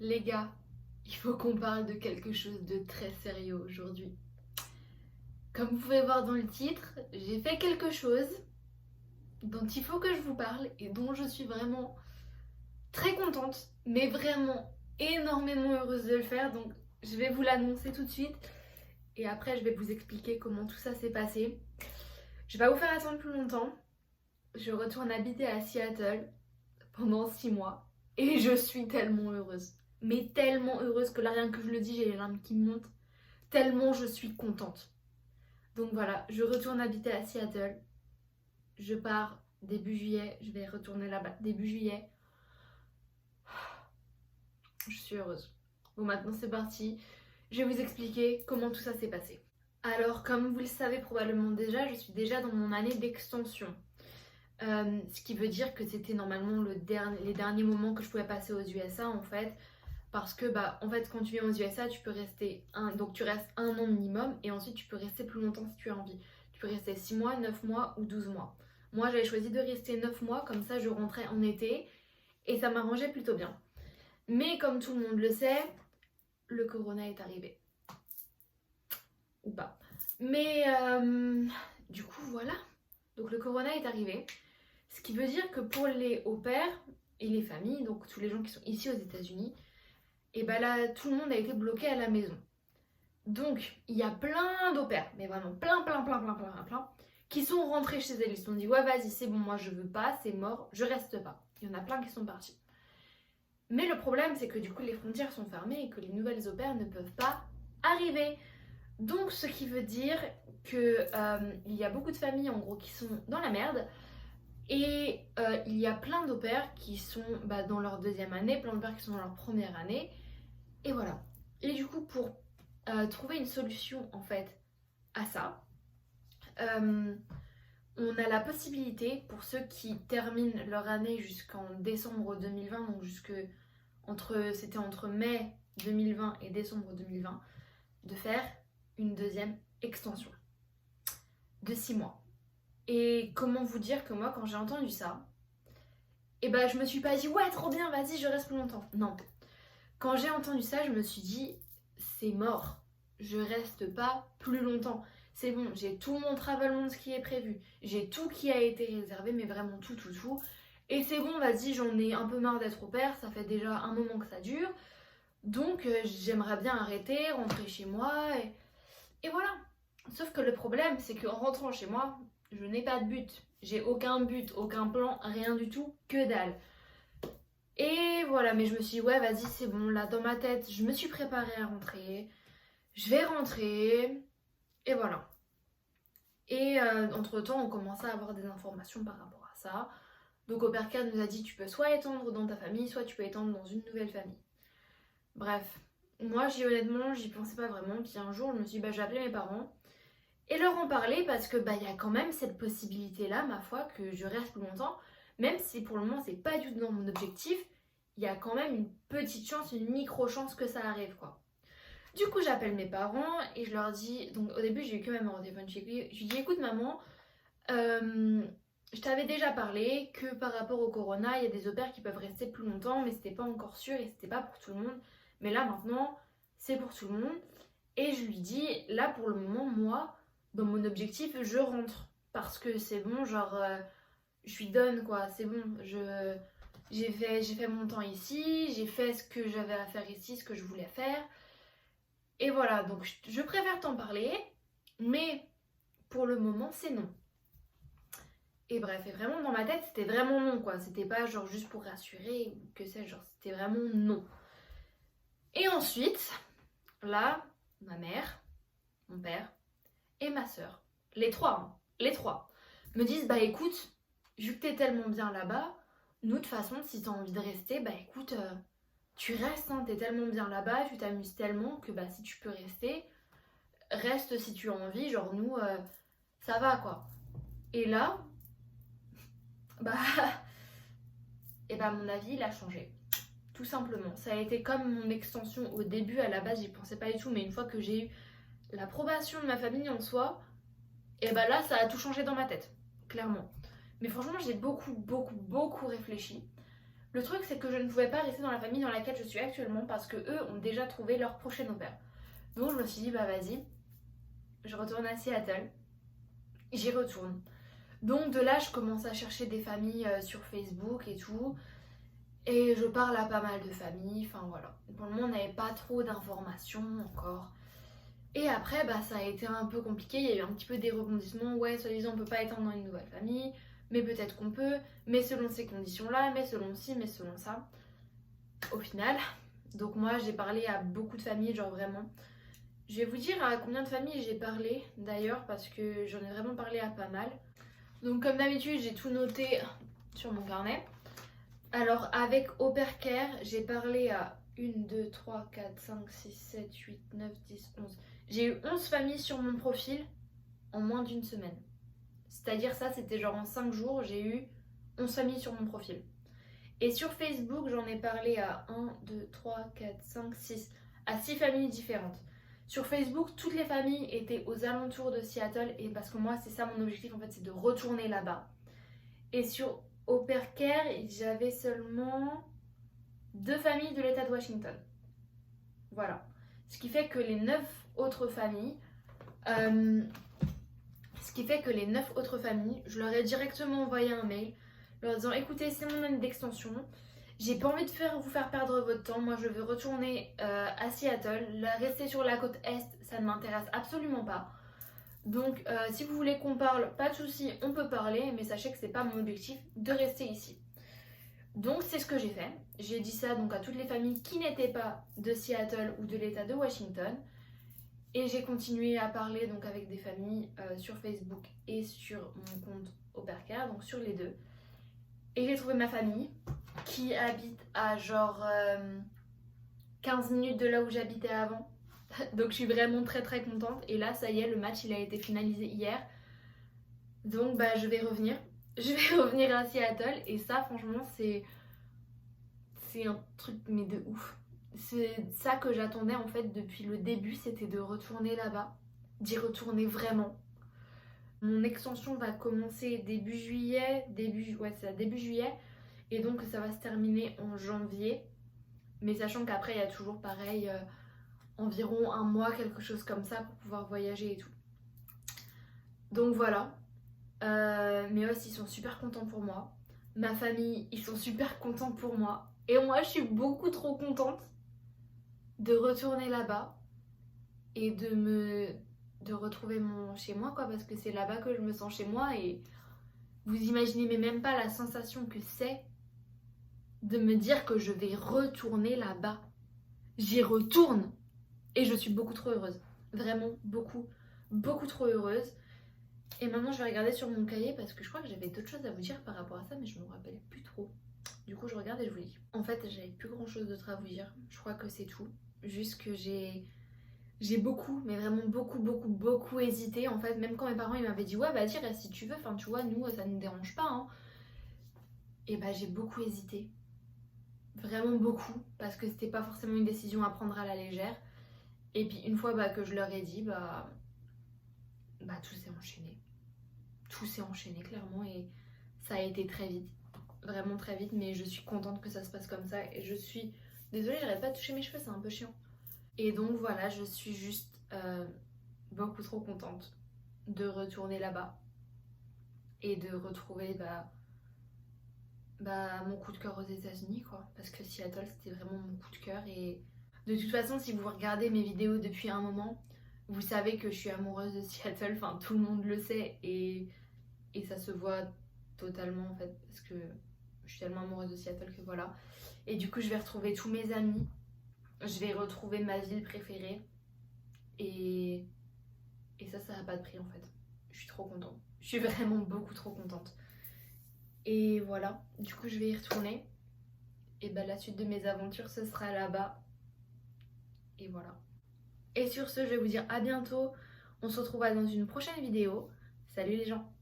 Les gars, il faut qu'on parle de quelque chose de très sérieux aujourd'hui. Comme vous pouvez voir dans le titre, j'ai fait quelque chose dont il faut que je vous parle et dont je suis vraiment très contente, mais vraiment énormément heureuse de le faire. Donc je vais vous l'annoncer tout de suite et après je vais vous expliquer comment tout ça s'est passé. Je vais pas vous faire attendre plus longtemps. Je retourne habiter à Seattle pendant 6 mois et je suis tellement heureuse. Mais tellement heureuse que là rien que je le dis, j'ai les larmes qui me montent. Tellement je suis contente. Donc voilà, je retourne habiter à Seattle. Je pars début juillet, je vais retourner là-bas début juillet. Je suis heureuse. Bon, maintenant c'est parti. Je vais vous expliquer comment tout ça s'est passé. Alors, comme vous le savez probablement déjà, je suis déjà dans mon année d'extension. Ce qui veut dire que c'était normalement les derniers moments que je pouvais passer aux USA en fait. Parce que en fait quand tu viens aux USA tu peux rester donc tu restes 1 an minimum et ensuite tu peux rester plus longtemps si tu as envie. Tu peux rester 6 mois, 9 mois ou 12 mois. Moi j'avais choisi de rester 9 mois, comme ça je rentrais en été et ça m'arrangeait plutôt bien. Mais comme tout le monde le sait, le corona est arrivé. Ou pas. Mais du coup voilà. Donc le corona est arrivé. Ce qui veut dire que pour les au-pairs et les familles, donc tous les gens qui sont ici aux États-Unis, et là tout le monde a été bloqué à la maison. Donc il y a plein d'au-pairs, mais vraiment plein, qui sont rentrés chez elles. Ils se sont dit ouais vas-y c'est bon, moi je veux pas, c'est mort, je reste pas. Il y en a plein qui sont partis. Mais le problème c'est que du coup les frontières sont fermées et que les nouvelles au-pairs ne peuvent pas arriver. Donc ce qui veut dire que il y a beaucoup de familles en gros qui sont dans la merde. Et il y a plein d'au-pairs qui sont dans leur deuxième année, plein d'au-pairs qui sont dans leur première année. Et voilà. Et du coup, pour trouver une solution en fait à ça, on a la possibilité pour ceux qui terminent leur année jusqu'en décembre 2020, donc c'était entre mai 2020 et décembre 2020, de faire une deuxième extension de 6 mois. Et comment vous dire que moi, quand j'ai entendu ça, je me suis pas dit ouais trop bien, vas-y je reste plus longtemps. Non. Quand j'ai entendu ça, je me suis dit c'est mort. Je reste pas plus longtemps. C'est bon, j'ai tout mon travel monde qui est prévu. J'ai tout qui a été réservé, mais vraiment tout. Et c'est bon, vas-y, j'en ai un peu marre d'être au père, ça fait déjà un moment que ça dure. Donc j'aimerais bien arrêter, rentrer chez moi et voilà. Sauf que le problème, c'est qu'en rentrant chez moi, je n'ai pas de but. J'ai aucun but, aucun plan, rien du tout, que dalle. Et voilà, mais je me suis dit, ouais, vas-y, c'est bon, là, dans ma tête, je me suis préparée à rentrer. Je vais rentrer. Et voilà. Et entre-temps, on commençait à avoir des informations par rapport à ça. Donc, Operca nous a dit, tu peux soit étendre dans ta famille, soit tu peux étendre dans une nouvelle famille. Bref, moi, honnêtement, j'y pensais pas vraiment. Puis un jour, je me suis dit, j'ai appelé mes parents et leur en parler parce que y a quand même cette possibilité-là, ma foi, que je reste plus longtemps. Même si pour le moment, c'est pas du tout dans mon objectif, il y a quand même une petite chance, une micro-chance que ça arrive, quoi. Du coup, j'appelle mes parents et je leur dis... Donc au début, j'ai eu quand même un téléphone chez lui. Je lui dis, écoute maman, je t'avais déjà parlé que par rapport au corona, il y a des au-pairs qui peuvent rester plus longtemps, mais c'était pas encore sûr et c'était pas pour tout le monde. Mais là, maintenant, c'est pour tout le monde. Et je lui dis, là, pour le moment, moi, dans mon objectif, je rentre. Parce que c'est bon, genre, je suis done, quoi. C'est bon, j'ai fait mon temps ici, j'ai fait ce que j'avais à faire ici, ce que je voulais faire. Et voilà, donc je préfère t'en parler, mais pour le moment, c'est non. Et bref, et vraiment dans ma tête, c'était vraiment non, quoi. C'était pas genre juste pour rassurer ou que sais-je, genre c'était vraiment non. Et ensuite, là, ma mère, mon père et ma soeur, les trois, me disent écoute, vu que t'es tellement bien là-bas, nous de toute façon, si t'as envie de rester, écoute, tu restes, hein, t'es tellement bien là-bas, tu t'amuses tellement que si tu peux rester, reste si tu as envie, genre nous, ça va quoi. Et là, mon avis il a changé. Tout simplement. Ça a été comme mon extension au début, à la base j'y pensais pas du tout, mais une fois que j'ai eu l'approbation de ma famille en soi, là ça a tout changé dans ma tête, clairement. Mais franchement j'ai beaucoup réfléchi. Le truc, c'est que je ne pouvais pas rester dans la famille dans laquelle je suis actuellement parce que eux ont déjà trouvé leur prochain au pair. Donc je me suis dit, bah vas-y, je retourne à Seattle. J'y retourne. Donc de là, je commence à chercher des familles sur Facebook et tout. Et je parle à pas mal de familles, enfin voilà. Pour le moment, on n'avait pas trop d'informations encore. Et après, bah, ça a été un peu compliqué, il y a eu un petit peu des rebondissements. Ouais, soi-disant, on peut pas étendre dans une nouvelle famille, mais peut-être qu'on peut, mais selon ces conditions-là, mais selon ci, mais selon ça. Au final, donc moi, j'ai parlé à beaucoup de familles, genre vraiment. Je vais vous dire à combien de familles j'ai parlé, d'ailleurs, parce que j'en ai vraiment parlé à pas mal. Donc comme d'habitude, j'ai tout noté sur mon carnet. Alors avec Au Pair Care, j'ai parlé à 1, 2, 3, 4, 5, 6, 7, 8, 9, 10, 11. J'ai eu 11 familles sur mon profil en moins d'une semaine. C'est-à-dire ça, c'était genre en 5 jours, j'ai eu 11 familles sur mon profil. Et sur Facebook, j'en ai parlé à 1, 2, 3, 4, 5, 6, à 6 familles différentes. Sur Facebook, toutes les familles étaient aux alentours de Seattle, et parce que moi, c'est ça mon objectif en fait, c'est de retourner là-bas. Et sur Au Pair Care, j'avais seulement 2 familles de l'État de Washington. Voilà. Ce qui fait que les 9 autres familles, je leur ai directement envoyé un mail leur disant écoutez, c'est mon année d'extension, j'ai pas envie de vous faire perdre votre temps, moi je veux retourner à Seattle, rester sur la côte est, ça ne m'intéresse absolument pas. Donc si vous voulez qu'on parle, pas de souci, on peut parler, mais sachez que c'est pas mon objectif de rester ici. Donc c'est ce que j'ai fait. J'ai dit ça donc à toutes les familles qui n'étaient pas de Seattle ou de l'État de Washington. Et j'ai continué à parler donc avec des familles sur Facebook et sur mon compte Au Pair Care, donc sur les deux. Et j'ai trouvé ma famille qui habite à genre 15 minutes de là où j'habitais avant. Donc je suis vraiment très très contente. Et là ça y est, le match il a été finalisé hier. Donc bah je vais revenir. Je vais revenir à Seattle et ça franchement c'est un truc mais de ouf. C'est ça que j'attendais en fait depuis le début, c'était de retourner là-bas, d'y retourner vraiment. Mon extension va commencer début juillet, début juillet, et donc ça va se terminer en janvier. Mais sachant qu'après il y a toujours pareil, environ un mois, quelque chose comme ça pour pouvoir voyager et tout. Donc voilà. Mes hosts ils sont super contents pour moi. Ma famille ils sont super contents pour moi. Et moi je suis beaucoup trop contente de retourner là-bas et de retrouver mon chez moi quoi, parce que c'est là-bas que je me sens chez moi. Et vous imaginez mais même pas la sensation que c'est de me dire que je vais retourner là-bas. J'y retourne et je suis beaucoup trop heureuse, vraiment beaucoup trop heureuse. Et maintenant je vais regarder sur mon cahier parce que je crois que j'avais d'autres choses à vous dire par rapport à ça, mais je me rappelle plus trop. Du coup je regarde et je vous dis. En fait j'avais plus grand chose d'autre à vous dire, je crois que c'est tout. Juste que j'ai beaucoup, mais vraiment beaucoup hésité. En fait, même quand mes parents ils m'avaient dit ouais vas-y reste si tu veux, enfin tu vois nous ça nous dérange pas hein. Et bah j'ai beaucoup hésité. Vraiment beaucoup, parce que c'était pas forcément une décision à prendre à la légère. Et puis une fois que je leur ai dit, bah tout s'est enchaîné. Tout s'est enchaîné clairement et ça a été très vite. Vraiment très vite, mais je suis contente que ça se passe comme ça. Et je suis... Désolée, j'arrête pas de toucher mes cheveux, c'est un peu chiant. Et donc voilà, je suis juste beaucoup trop contente de retourner là-bas. Et de retrouver mon coup de cœur aux États-Unis quoi, parce que Seattle c'était vraiment mon coup de cœur. Et de toute façon si vous regardez mes vidéos depuis un moment, vous savez que je suis amoureuse de Seattle, enfin tout le monde le sait et ça se voit totalement en fait, parce que je suis tellement amoureuse de Seattle que voilà. Et du coup je vais retrouver tous mes amis, je vais retrouver ma ville préférée et ça n'a pas de prix en fait. Je suis trop contente, je suis vraiment beaucoup trop contente. Et voilà, du coup je vais y retourner. Et bah la suite de mes aventures ce sera là-bas. Et voilà. Et sur ce, je vais vous dire à bientôt. On se retrouve dans une prochaine vidéo. Salut les gens!